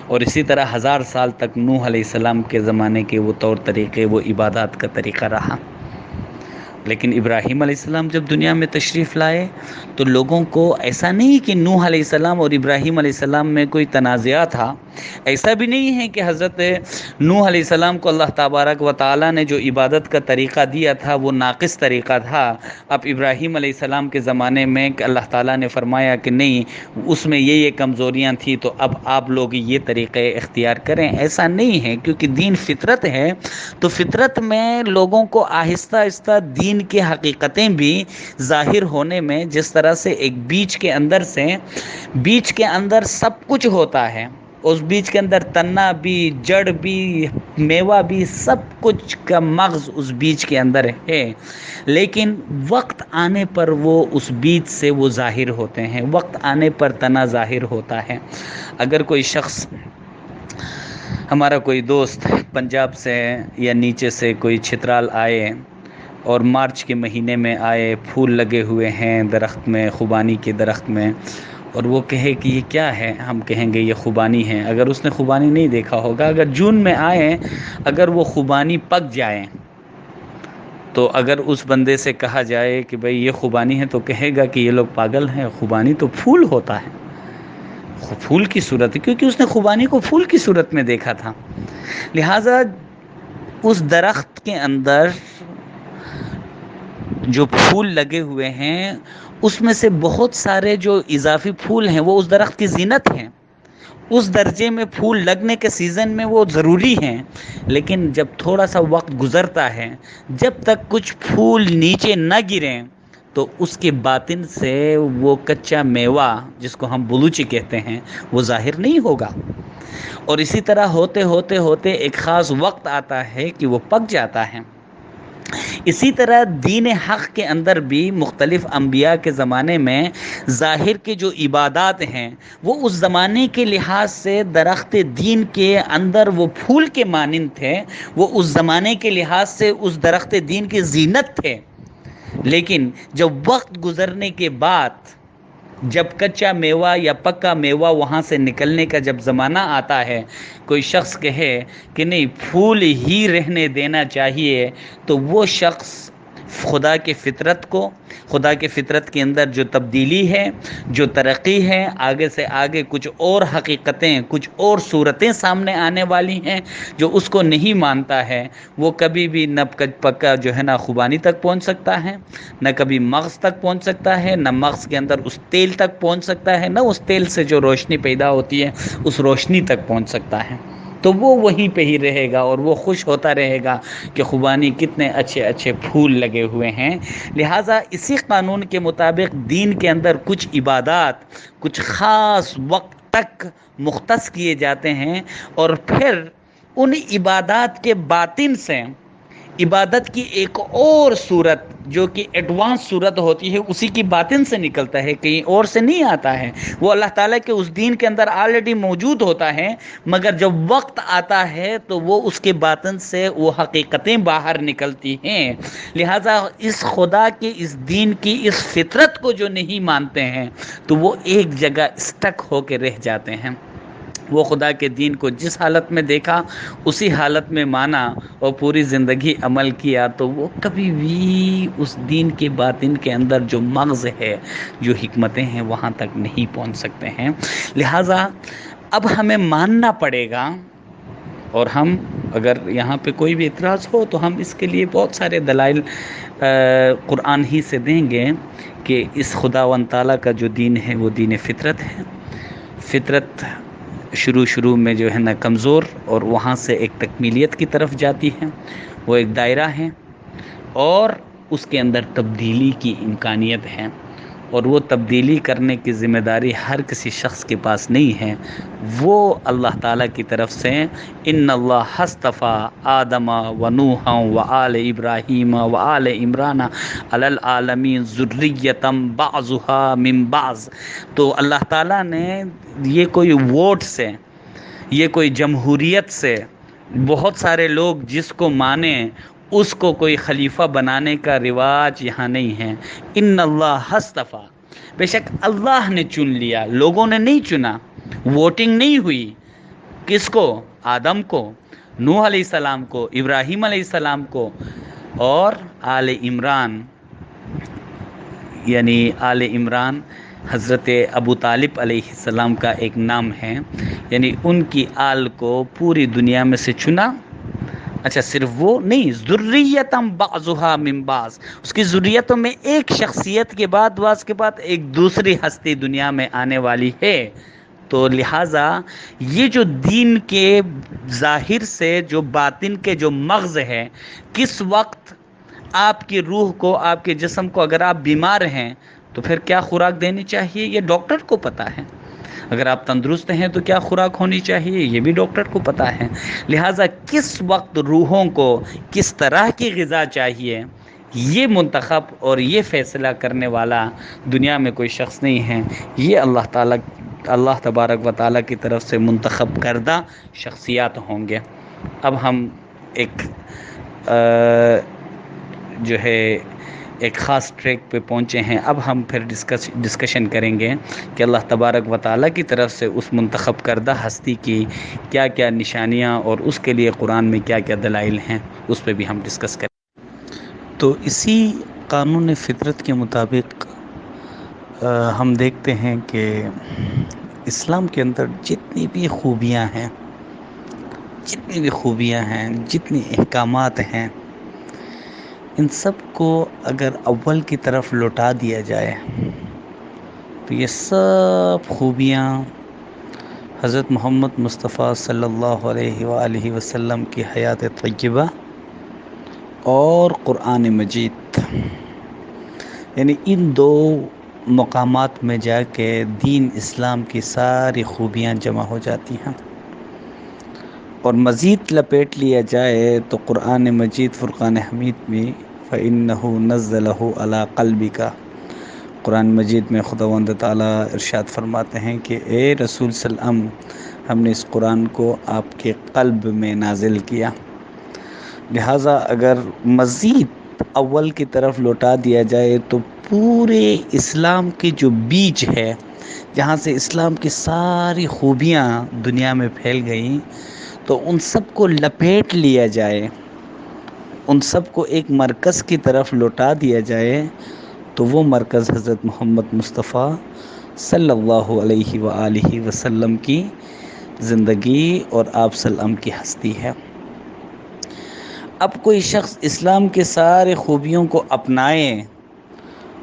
اور اسی طرح 1000 سال تک نوح علیہ السلام کے زمانے کے وہ طور طریقے، وہ عبادات کا طریقہ رہا. لیکن ابراہیم علیہ السلام جب دنیا میں تشریف لائے تو لوگوں کو ایسا نہیں کہ نوح علیہ السلام اور ابراہیم علیہ السلام میں کوئی تنازعہ تھا، ایسا بھی نہیں ہے کہ حضرت نوح علیہ السلام کو اللہ تبارک و تعالیٰ نے جو عبادت کا طریقہ دیا تھا وہ ناقص طریقہ تھا. اب ابراہیم علیہ السلام کے زمانے میں کہ اللہ تعالیٰ نے فرمایا کہ نہیں، اس میں یہ کمزوریاں تھیں تو اب آپ لوگ یہ طریقے اختیار کریں، ایسا نہیں ہے. کیونکہ دین فطرت ہے، تو فطرت میں لوگوں کو آہستہ آہستہ دین کی حقیقتیں بھی ظاہر ہونے میں، جس طرح سے ایک بیج کے اندر سب کچھ ہوتا ہے، اس بیج کے اندر تنا بھی، جڑ بھی، میوہ بھی، سب کچھ کا مغز اس بیج کے اندر ہے، لیکن وقت آنے پر وہ اس بیج سے وہ ظاہر ہوتے ہیں، وقت آنے پر تنا ظاہر ہوتا ہے. اگر کوئی شخص، ہمارا کوئی دوست پنجاب سے یا نیچے سے کوئی چھترال آئے اور مارچ کے مہینے میں آئے، پھول لگے ہوئے ہیں درخت میں، خوبانی کے درخت میں، اور وہ کہے کہ یہ کیا ہے، ہم کہیں گے یہ خوبانی ہے. اگر اس نے خوبانی نہیں دیکھا ہوگا، اگر جون میں آئیں، اگر وہ خوبانی پک جائیں، تو اگر اس بندے سے کہا جائے کہ بھئی یہ خوبانی ہے، تو کہے گا کہ یہ لوگ پاگل ہیں، خوبانی تو پھول ہوتا ہے، پھول کی صورت ہے، کیونکہ اس نے خوبانی کو پھول کی صورت میں دیکھا تھا. لہٰذا اس درخت کے اندر جو پھول لگے ہوئے ہیں، اس میں سے بہت سارے جو اضافی پھول ہیں وہ اس درخت کی زینت ہیں. اس درجے میں پھول لگنے کے سیزن میں وہ ضروری ہیں، لیکن جب تھوڑا سا وقت گزرتا ہے، جب تک کچھ پھول نیچے نہ گریں، تو اس کے باطن سے وہ کچا میوہ، جس کو ہم بلوچی کہتے ہیں، وہ ظاہر نہیں ہوگا. اور اسی طرح ہوتے ہوتے ہوتے ایک خاص وقت آتا ہے کہ وہ پک جاتا ہے. اسی طرح دین حق کے اندر بھی مختلف انبیاء کے زمانے میں ظاہر کے جو عبادات ہیں، وہ اس زمانے کے لحاظ سے درخت دین کے اندر وہ پھول کے مانند تھے، وہ اس زمانے کے لحاظ سے اس درخت دین کی زینت تھے. لیکن جب وقت گزرنے کے بعد، جب کچا میوہ یا پکا میوہ وہاں سے نکلنے کا جب زمانہ آتا ہے، کوئی شخص کہے کہ نہیں پھول ہی رہنے دینا چاہیے، تو وہ شخص خدا کی فطرت کو، خدا کی فطرت کے اندر جو تبدیلی ہے، جو ترقی ہے، آگے سے آگے کچھ اور حقیقتیں، کچھ اور صورتیں سامنے آنے والی ہیں، جو اس کو نہیں مانتا ہے، وہ کبھی بھی نہ پکا جو ہے نا خوبانی تک پہنچ سکتا ہے، نہ کبھی مغز تک پہنچ سکتا ہے، نہ مغز کے اندر اس تیل تک پہنچ سکتا ہے، نہ اس تیل سے جو روشنی پیدا ہوتی ہے اس روشنی تک پہنچ سکتا ہے. تو وہ وہیں پہ ہی رہے گا اور وہ خوش ہوتا رہے گا کہ خوبانی کتنے اچھے اچھے پھول لگے ہوئے ہیں. لہٰذا اسی قانون کے مطابق دین کے اندر کچھ عبادات کچھ خاص وقت تک مختص کیے جاتے ہیں، اور پھر ان عبادات کے باطن سے عبادت کی ایک اور صورت جو کہ ایڈوانس صورت ہوتی ہے، اسی کی باطن سے نکلتا ہے، کہیں اور سے نہیں آتا ہے. وہ اللہ تعالیٰ کے اس دین کے اندر آلریڈی موجود ہوتا ہے، مگر جب وقت آتا ہے تو وہ اس کے باطن سے وہ حقیقتیں باہر نکلتی ہیں. لہٰذا اس خدا کے اس دین کی اس فطرت کو جو نہیں مانتے ہیں، تو وہ ایک جگہ اسٹک ہو کے رہ جاتے ہیں. وہ خدا کے دین کو جس حالت میں دیکھا اسی حالت میں مانا اور پوری زندگی عمل کیا، تو وہ کبھی بھی اس دین کے باطن کے اندر جو مغز ہے، جو حکمتیں ہیں، وہاں تک نہیں پہنچ سکتے ہیں. لہٰذا اب ہمیں ماننا پڑے گا، اور ہم اگر یہاں پہ کوئی بھی اعتراض ہو تو ہم اس کے لیے بہت سارے دلائل قرآن ہی سے دیں گے کہ اس خداوند تعالیٰ کا جو دین ہے وہ دین فطرت ہے. فطرت شروع میں جو ہے نا کمزور، اور وہاں سے ایک تکمیلیت کی طرف جاتی ہے، وہ ایک دائرہ ہے، اور اس کے اندر تبدیلی کی امکانیت ہے، اور وہ تبدیلی کرنے کی ذمہ داری ہر کسی شخص کے پاس نہیں ہے. وہ اللہ تعالیٰ کی طرف سے ان اللہ اصطفیٰ آدم و نوح و آل ابراہیم و آل عمران علی العالمین ذریۃ بعضها من بعض. تو اللہ تعالیٰ نے یہ کوئی ووٹ سے، یہ کوئی جمہوریت سے بہت سارے لوگ جس کو مانیں اس کو کوئی خلیفہ بنانے کا رواج یہاں نہیں ہے. ان اللہ اصطفیٰ، بے شک اللہ نے چن لیا، لوگوں نے نہیں چنا، ووٹنگ نہیں ہوئی. کس کو؟ آدم کو، نوح علیہ السلام کو، ابراہیم علیہ السلام کو، اور آل عمران، یعنی آل عمران حضرت ابو طالب علیہ السلام کا ایک نام ہے، یعنی ان کی آل کو پوری دنیا میں سے چنا. اچھا صرف وہ نہیں، ذریتم بعضها من بعض، اس کی ذریتوں میں ایک شخصیت کے بعد بعض کے بعد ایک دوسری ہستی دنیا میں آنے والی ہے. تو لہٰذا یہ جو دین کے ظاہر سے جو باطن کے جو مغز ہے، کس وقت آپ کی روح کو، آپ کے جسم کو، اگر آپ بیمار ہیں تو پھر کیا خوراک دینی چاہیے، یہ ڈاکٹر کو پتہ ہے. اگر آپ تندرست ہیں تو کیا خوراک ہونی چاہیے، یہ بھی ڈاکٹر کو پتہ ہے. لہٰذا کس وقت روحوں کو کس طرح کی غذا چاہیے، یہ منتخب اور یہ فیصلہ کرنے والا دنیا میں کوئی شخص نہیں ہے. یہ اللہ تبارک و تعالیٰ کی طرف سے منتخب کردہ شخصیات ہوں گے. اب ہم ایک جو ہے ایک خاص ٹریک پہ پہنچے ہیں. اب ہم پھر ڈسکشن کریں گے کہ اللہ تبارک و تعالیٰ کی طرف سے اس منتخب کردہ ہستی کی کیا کیا نشانیاں اور اس کے لیے قرآن میں کیا کیا دلائل ہیں، اس پہ بھی ہم ڈسکس کریں. تو اسی قانون فطرت کے مطابق ہم دیکھتے ہیں کہ اسلام کے اندر جتنی بھی خوبیاں ہیں، جتنی احکامات ہیں، ان سب کو اگر اول کی طرف لوٹا دیا جائے تو یہ سب خوبیاں حضرت محمد مصطفیٰ صلی اللہ علیہ وآلہ وسلم کی حیات طیبہ اور قرآن مجید، یعنی ان دو مقامات میں جا کے دین اسلام کی ساری خوبیاں جمع ہو جاتی ہیں. اور مزید لپیٹ لیا جائے تو قرآن مجید فرقان حمید میں فَإِنَّهُ نَزَّلَهُ عَلَىٰ قَلْبِكَ، قرآن مجید میں خداوند تعالیٰ ارشاد فرماتے ہیں کہ اے رسول صلی اللہ علیہ وسلم، ہم نے اس قرآن کو آپ کے قلب میں نازل کیا. لہٰذا اگر مزید اول کی طرف لوٹا دیا جائے تو پورے اسلام کی جو بیج ہے، جہاں سے اسلام کی ساری خوبیاں دنیا میں پھیل گئیں، تو ان سب کو لپیٹ لیا جائے، ان سب کو ایک مرکز کی طرف لوٹا دیا جائے، تو وہ مرکز حضرت محمد مصطفیٰ صلی اللہ علیہ وآلہ وسلم کی زندگی اور آپ صلی اللہ علیہ وسلم کی ہستی ہے. اب کوئی شخص اسلام کے سارے خوبیوں کو اپنائے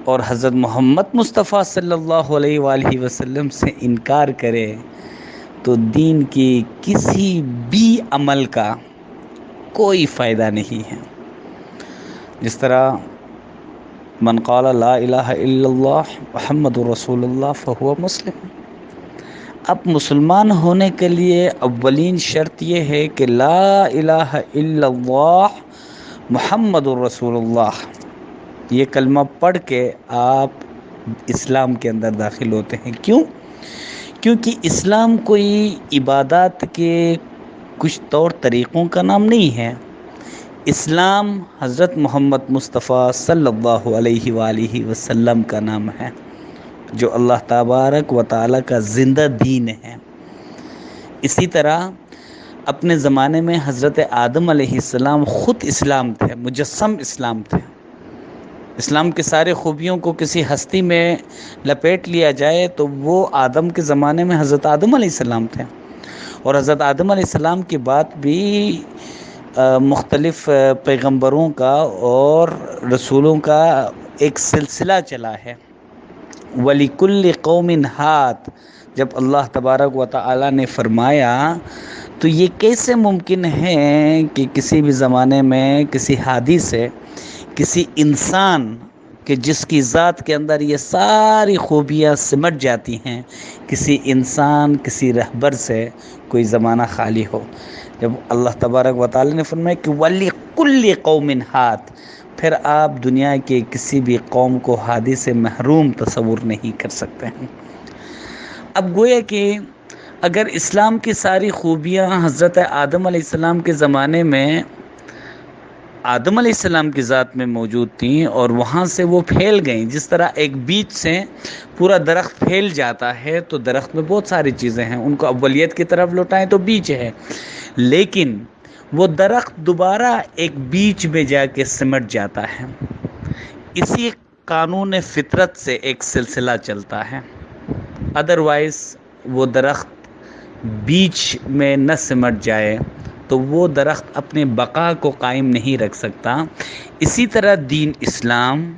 اور حضرت محمد مصطفیٰ صلی اللہ علیہ وآلہ وسلم سے انکار کرے تو دین کی کسی بھی عمل کا کوئی فائدہ نہیں ہے. جس طرح من قال لا الہ الا اللہ محمد رسول اللہ فہو مسلم. اب مسلمان ہونے کے لیے اولین شرط یہ ہے کہ لا الہ الا اللہ محمد رسول اللہ، یہ کلمہ پڑھ کے آپ اسلام کے اندر داخل ہوتے ہیں. کیونکہ اسلام کوئی عبادات کے کچھ طور طریقوں کا نام نہیں ہے. اسلام حضرت محمد مصطفیٰ صلی اللہ علیہ وآلہ وسلم کا نام ہے، جو اللہ تبارک و تعالیٰ کا زندہ دین ہے. اسی طرح اپنے زمانے میں حضرت آدم علیہ السلام خود اسلام تھے، مجسم اسلام تھے. اسلام کے سارے خوبیوں کو کسی ہستی میں لپیٹ لیا جائے تو وہ آدم کے زمانے میں حضرت آدم علیہ السلام تھے. اور حضرت آدم علیہ السلام کے بعد بھی مختلف پیغمبروں کا اور رسولوں کا ایک سلسلہ چلا ہے. وَلِكُلِّ قَوْمٍ ہَادٍ، جب اللہ تبارک و تعالیٰ نے فرمایا تو یہ کیسے ممکن ہے کہ کسی بھی زمانے میں کسی ہادی سے، کسی انسان کہ جس کی ذات کے اندر یہ ساری خوبیاں سمٹ جاتی ہیں، کسی انسان، کسی رہبر سے کوئی زمانہ خالی ہو. جب اللہ تبارک و تعالیٰ نے فرمایا کہ وَلِكُلِّ قَوْمٍ ہَادٍ، پھر آپ دنیا کے کسی بھی قوم کو ہادی سے محروم تصور نہیں کر سکتے ہیں. اب گویا کہ اگر اسلام کی ساری خوبیاں حضرت آدم علیہ السلام کے زمانے میں آدم علیہ السلام کی ذات میں موجود تھیں اور وہاں سے وہ پھیل گئیں، جس طرح ایک بیج سے پورا درخت پھیل جاتا ہے تو درخت میں بہت ساری چیزیں ہیں، ان کو اولیت کی طرف لوٹائیں تو بیج ہے، لیکن وہ درخت دوبارہ ایک بیج میں جا کے سمٹ جاتا ہے. اسی قانون فطرت سے ایک سلسلہ چلتا ہے، ادروائز وہ درخت بیج میں نہ سمٹ جائے تو وہ درخت اپنے بقا کو قائم نہیں رکھ سکتا. اسی طرح دین اسلام،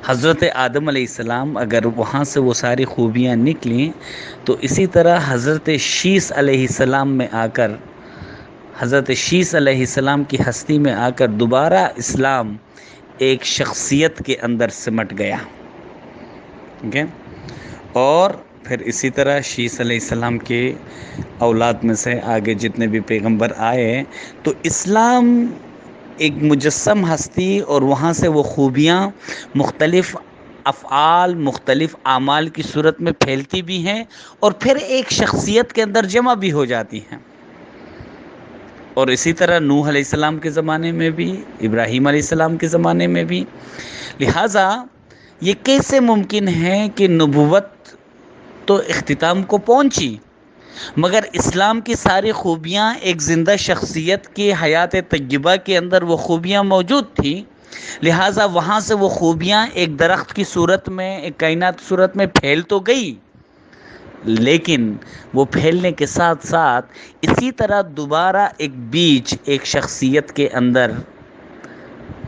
حضرت آدم علیہ السلام اگر وہاں سے وہ ساری خوبیاں نکلیں تو اسی طرح حضرت شیس علیہ السلام میں آ کر، حضرت شیس علیہ السلام کی ہستی میں آ کر دوبارہ اسلام ایک شخصیت کے اندر سمٹ گیا. ٹھیک ہے، اور پھر اسی طرح شیس علیہ السلام کے اولاد میں سے آگے جتنے بھی پیغمبر آئے تو اسلام ایک مجسم ہستی اور وہاں سے وہ خوبیاں مختلف افعال، مختلف اعمال کی صورت میں پھیلتی بھی ہیں اور پھر ایک شخصیت کے اندر جمع بھی ہو جاتی ہیں. اور اسی طرح نوح علیہ السلام کے زمانے میں بھی، ابراہیم علیہ السلام کے زمانے میں بھی۔ لہٰذا یہ کیسے ممکن ہے کہ نبوت تو اختتام کو پہنچی، مگر اسلام کی ساری خوبیاں ایک زندہ شخصیت کی حیات طیبہ کے اندر وہ خوبیاں موجود تھیں، لہٰذا وہاں سے وہ خوبیاں ایک درخت کی صورت میں، ایک کائنات کی صورت میں پھیل تو گئی، لیکن وہ پھیلنے کے ساتھ ساتھ اسی طرح دوبارہ ایک بیج ایک شخصیت کے اندر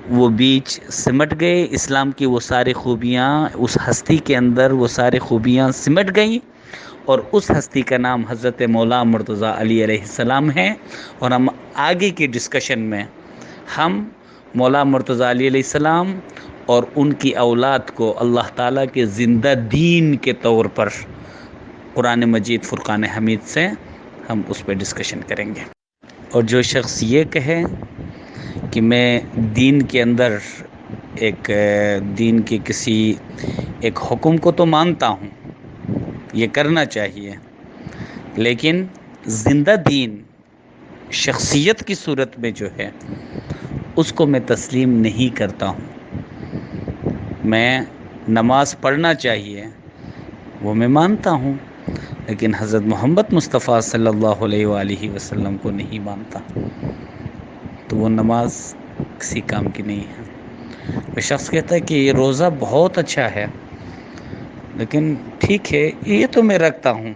وہ بیج سمٹ گئے، اسلام کی وہ ساری خوبیاں اس ہستی کے اندر وہ ساری خوبیاں سمٹ گئیں، اور اس ہستی کا نام حضرت مولا مرتضیٰ علی علیہ السلام ہے۔ اور ہم آگے کی ڈسکشن میں ہم مولا مرتضیٰ علی علیہ السلام اور ان کی اولاد کو اللہ تعالیٰ کے زندہ دین کے طور پر قرآن مجید فرقان حمید سے ہم اس پہ ڈسکشن کریں گے۔ اور جو شخص یہ کہے کہ میں دین کے اندر دین کے کسی ایک حکم کو تو مانتا ہوں، یہ کرنا چاہیے، لیکن زندہ دین شخصیت کی صورت میں جو ہے اس کو میں تسلیم نہیں کرتا ہوں۔ میں نماز پڑھنا چاہیے وہ میں مانتا ہوں، لیکن حضرت محمد مصطفیٰ صلی اللہ علیہ وآلہ وسلم کو نہیں مانتا، تو وہ نماز کسی کام کی نہیں ہے۔ وہ شخص کہتا ہے کہ یہ روزہ بہت اچھا ہے، لیکن ٹھیک ہے یہ تو میں رکھتا ہوں،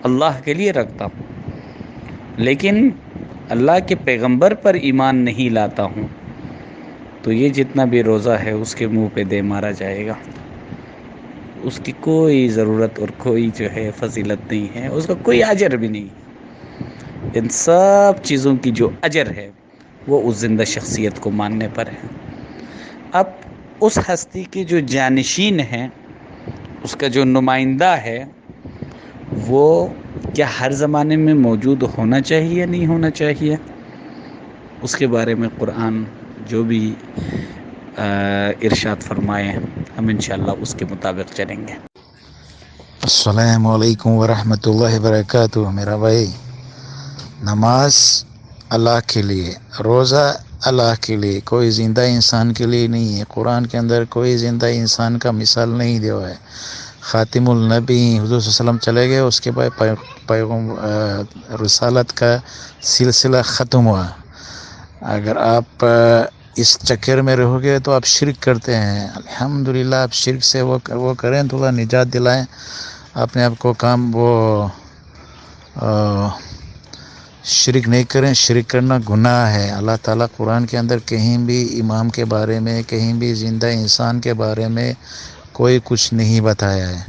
اللہ کے لیے رکھتا ہوں، لیکن اللہ کے پیغمبر پر ایمان نہیں لاتا ہوں، تو یہ جتنا بھی روزہ ہے اس کے منہ پہ دے مارا جائے گا، اس کی کوئی ضرورت اور کوئی جو ہے فضیلت نہیں ہے، اس کا کوئی اجر بھی نہیں ہے۔ ان سب چیزوں کی جو اجر ہے وہ اس زندہ شخصیت کو ماننے پر ہے۔ اب اس ہستی کے جو جانشین ہیں، اس کا جو نمائندہ ہے، وہ کیا ہر زمانے میں موجود ہونا چاہیے یا نہیں ہونا چاہیے، اس کے بارے میں قرآن جو بھی ارشاد فرمائے ہم انشاءاللہ اس کے مطابق چلیں گے۔ السلام علیکم ورحمۃ اللہ وبرکاتہ۔ میرا بھائی، نماز اللہ کے لیے، روزہ اللہ کے لیے، کوئی زندہ انسان کے لیے نہیں ہے۔ قرآن کے اندر کوئی زندہ انسان کا مثال نہیں دیا ہے۔ خاتم النبی حضور صلی اللہ علیہ وسلم چلے گئے، اس کے بعد رسالت کا سلسلہ ختم ہوا۔ اگر آپ اس چکر میں رہو گے تو آپ شرک کرتے ہیں۔ الحمدللہ آپ شرک سے وہ کریں تو اللہ نجات دلائیں، اپنے آپ کو شرک نہیں کریں۔ شرک کرنا گناہ ہے۔ اللہ تعالیٰ قرآن کے اندر کہیں بھی امام کے بارے میں، کہیں بھی زندہ انسان کے بارے میں کوئی کچھ نہیں بتایا ہے۔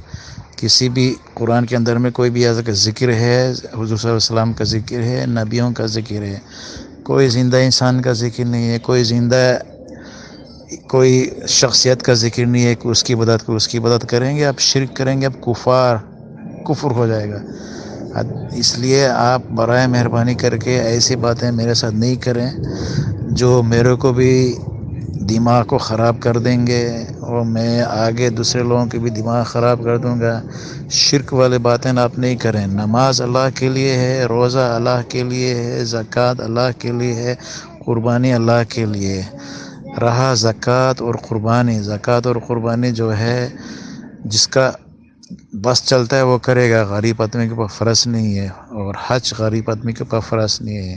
کسی بھی قرآن کے اندر میں کوئی بھی ایسا ذکر ہے، حضور صلی اللہ علیہ وسلم کا ذکر ہے، نبیوں کا ذکر ہے، کوئی زندہ انسان کا ذکر نہیں ہے، کوئی شخصیت کا ذکر نہیں ہے کہ اس کی عبادت کریں گے، آپ شرک کریں گے، اب کفر ہو جائے گا۔ اس لیے آپ برائے مہربانی کر کے ایسی باتیں میرے ساتھ نہیں کریں جو میرے کو بھی دماغ کو خراب کر دیں گے، اور میں آگے دوسرے لوگوں کے بھی دماغ خراب کر دوں گا۔ شرک والے باتیں آپ نہیں کریں۔ نماز اللہ کے لیے ہے، روزہ اللہ کے لیے ہے، زکوٰۃ اللہ کے لیے ہے، قربانی اللہ کے لیے۔ رہا زکوٰۃ اور قربانی جو ہے جس کا بس چلتا ہے وہ کرے گا، غریب آدمی کے اوپر فرض نہیں ہے، اور حج غریب آدمی کے اوپر فرض نہیں ہے۔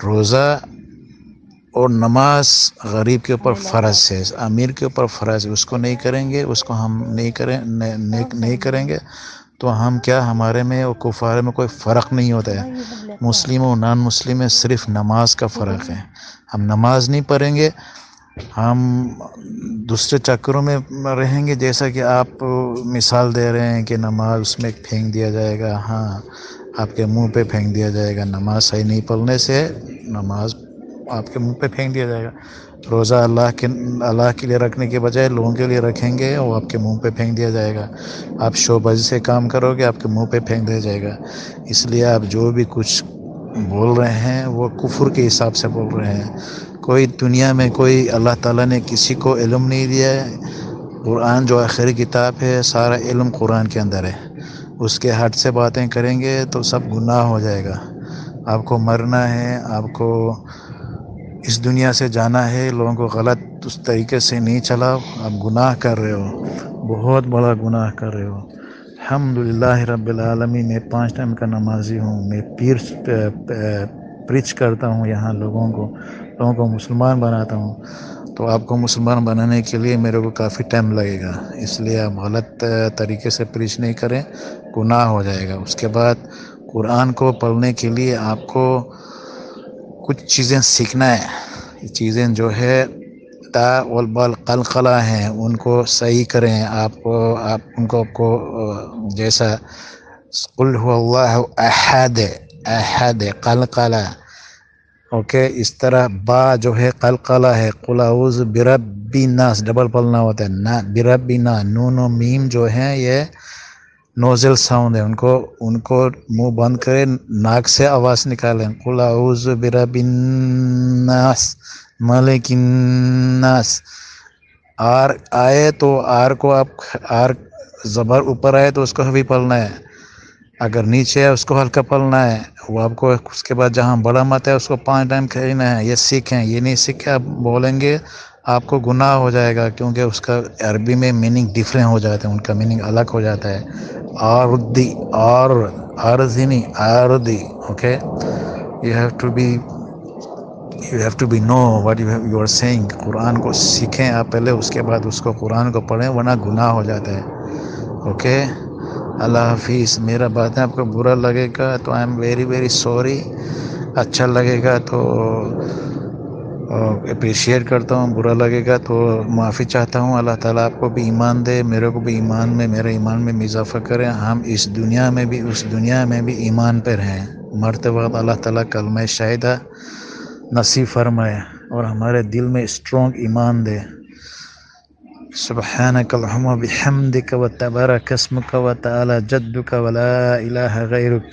روزہ اور نماز غریب کے اوپر فرض ہے، امیر کے اوپر فرض ہے، اس کو نہیں کریں گے، اس کو ہم نہیں کریں گے تو ہم کیا، ہمارے میں اور کفار میں کوئی فرق نہیں ہوتا ہے۔ مسلم و نان مسلم میں صرف نماز کا فرق ہے۔ ہم نماز نہیں پڑھیں گے، ہم دوسرے چکروں میں رہیں گے، جیسا کہ آپ مثال دے رہے ہیں کہ نماز اس میں پھینک دیا جائے گا۔ ہاں، آپ کے منہ پہ پھینک دیا جائے گا۔ نماز صحیح نہیں پڑھنے سے نماز آپ کے منہ پہ پھینک دیا جائے گا۔ روزہ اللہ کے لیے رکھنے کے بجائے لوگوں کے لیے رکھیں گے، اور آپ کے منہ پہ پھینک دیا جائے گا۔ آپ شوبازی سے کام کرو گے، آپ کے منہ پہ پھینک دیا جائے گا۔ اس لیے آپ جو بھی کچھ بول رہے ہیں وہ کفر کے حساب سے بول رہے ہیں۔ کوئی دنیا میں کوئی اللہ تعالیٰ نے کسی کو علم نہیں دیا ہے۔ قرآن جو آخری کتاب ہے، سارا علم قرآن کے اندر ہے۔ اس کے ہٹ سے باتیں کریں گے تو سب گناہ ہو جائے گا۔ آپ کو مرنا ہے، آپ کو اس دنیا سے جانا ہے، لوگوں کو غلط اس طریقے سے نہیں چلاؤ، آپ گناہ کر رہے ہو، بہت بڑا گناہ کر رہے ہو۔ الحمدللہ رب العالمین، میں 5 ٹائم کا نمازی ہوں، میں پریچ کرتا ہوں یہاں لوگوں کو مسلمان بناتا ہوں، تو آپ کو مسلمان بنانے کے لیے میرے کو کافی ٹائم لگے گا، اس لیے آپ غلط طریقے سے پریچ نہیں کریں، گناہ ہو جائے گا۔ اس کے بعد قرآن کو پڑھنے کے لیے آپ کو کچھ چیزیں سیکھنا ہے، یہ چیزیں جو ہے تا والبال قلقلہ ہیں، ان کو صحیح کریں، آپ ان کو جیسا قل هو اللہ احد، احد قلقلہ، اوکے، اس طرح با جو ہے قلقلہ ہے، قل اعوذ برب الناس ڈبل پلنا ہوتا ہے، نا برب الناس، نون و میم جو ہیں یہ نوزل ساؤنڈ ہے، ان کو منہ بند کرے، ناک سے آواز نکالیں، قل اعوذ برب الناس ملک الناس۔ آر آئے تو آر کو آپ آر زبر اوپر آئے تو اس کو بھی پڑھنا ہے، اگر نیچے ہے اس کو ہلکا پڑھنا ہے، وہ آپ کو اس کے بعد جہاں بڑا مت ہے اس کو 5 ٹائم کہنا ہے۔ یہ سیکھیں، یہ نہیں سیکھے آپ بولیں گے آپ کو گناہ ہو جائے گا، کیونکہ اس کا عربی میں میننگ ڈفرینٹ ہو جاتا ہے، ان کا میننگ الگ ہو جاتا ہے۔ آردی، آرزی نہیں، RD, okay, you have to be know what you are saying. قرآن کو سیکھیں آپ پہلے، اس کے بعد اس کو قرآن کو پڑھیں، ورنہ گناہ ہو جاتا ہے، اوکے۔ اللہ حافظ۔ میرا باتیں آپ کو برا لگے گا تو I am very very sorry, اچھا لگے گا تو اپریشیٹ کرتا ہوں، برا لگے گا تو معافی چاہتا ہوں۔ اللہ تعالیٰ آپ کو بھی ایمان دے، میرے کو بھی میرے ایمان میں اضافہ کریں، ہم اس دنیا میں بھی اس دنیا میں بھی ایمان پر ہیں، مرتے وقت اللہ تعالیٰ کلمہ شہادہ نصیب فرمائے اور ہمارے دل میں اسٹرانگ ایمان دے۔ سبحانک اللہم بحمدک وتبارک اسمک وتعالی جدک ولا الہ غیرک۔